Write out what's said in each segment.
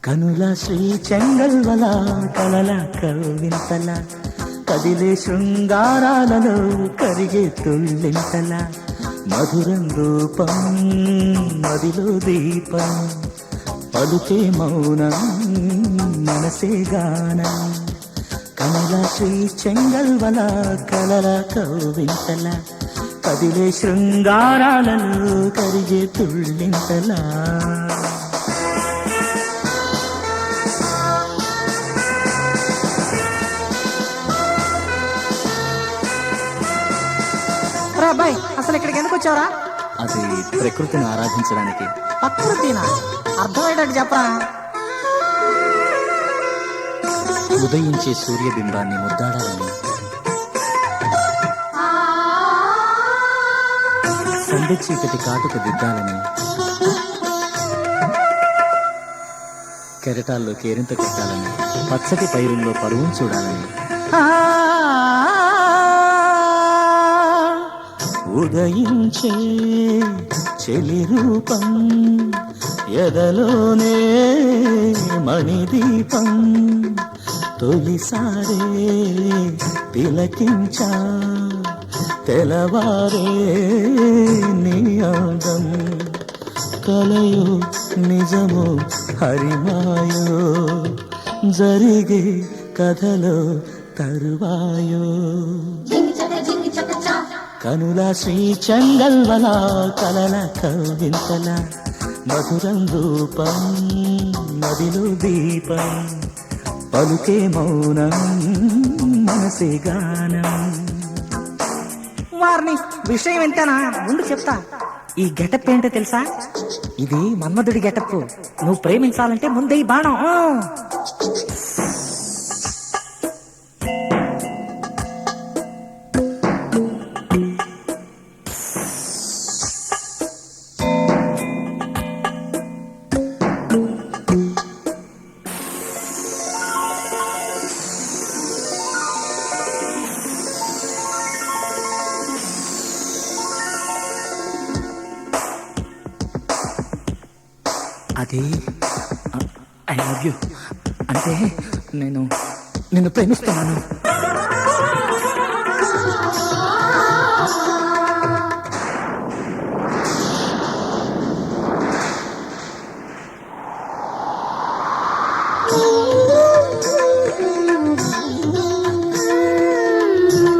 కనుల శ్రీ చెంగల్వల కలల కవింతల కదిలే శృంగారాలలో కరిగే తుళ్ళింతల మధురం రూపం మదిలో దీపం పలుకే మౌనం మనసే గానం కనుల శ్రీ చెంగల్వల కలల కవింతల కదిలే శృంగారాలలో కరిగే తుళ్ళింతల. అబ్బాయి అసలు ఇక్కడికి ఎందుకు వచ్చావరా? అది ప్రకృతిని ఆరాధించడానికి. ప్రకృతినా? అర్థమయ్యేటట్టు చెప్పరా. ఉదయించే సూర్యబింబాన్ని ముద్దాడాలని, సంధ్య చీకటి కాటుక దిద్దాలని, కెరటాల్లో కేరింత కొట్టాలని, పచ్చటి పైరుల్లో పరువును చూడాలని, ఉదయించే చెలి రూపం ఎదలోనే మణిదీపం తొలిసారే తిలకించా తెలవారే నీ అందం కలయో నిజమో హరిమాయో జరిగే కథలో తరువాయో కనుల శ్రీ చెంగల్వల కలల కవింతల మధురం రూపం నదిలో దీపం పలుకే మౌనం మనసే గానం. వారిని విషయం ఎంతనా ముందు చెప్తా. ఈ గెటప్ ఏంటో తెలుసా? ఇది మన్మధుడి గెటప్. నువ్వు ప్రేమించాలంటే ముందే ఈ బాణం. అది ఐ లవ్ యూ అంటే నిన్ను ప్రేమిస్తున్నాను.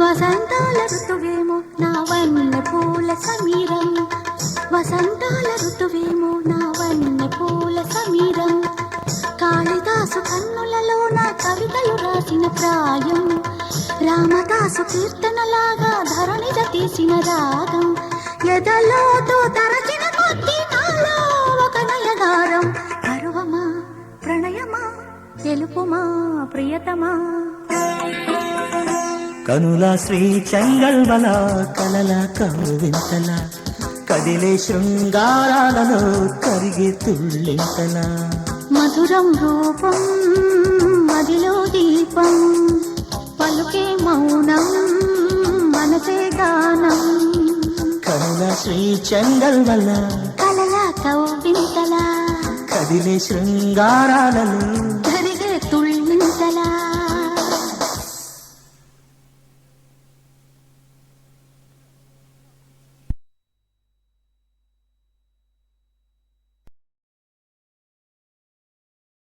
వసంతాల ఋతువేమో నా వన్నె పూల సమీరం, వసంతాల ఋతువేమో నా వన్నె పూల సమీరం, కాళిదాసు కన్నులలో నా కవితలు రాసిన ప్రాయం, రామదాసు కీర్తనలాగా ధరణిద తీసిన రాగం, ఎదలోతో తరచిన కొద్ది నాలో ఒక నయగారం, పరువమా ప్రణయమా తెలుపుమా ప్రియతమా. కనుల శ్రీ చెంగల్వల కలల కవింతల కదిలే శృంగారాలలో కరిగే తుళ్ళింతల మధురం రూపం మదిలో దీపం పలుకే మౌనం మనసే గానం. కనుల శ్రీ చెంగల్వల కలల కవింతల కదిలే శృంగారాలలో కరిగే తుళ్ళింతల.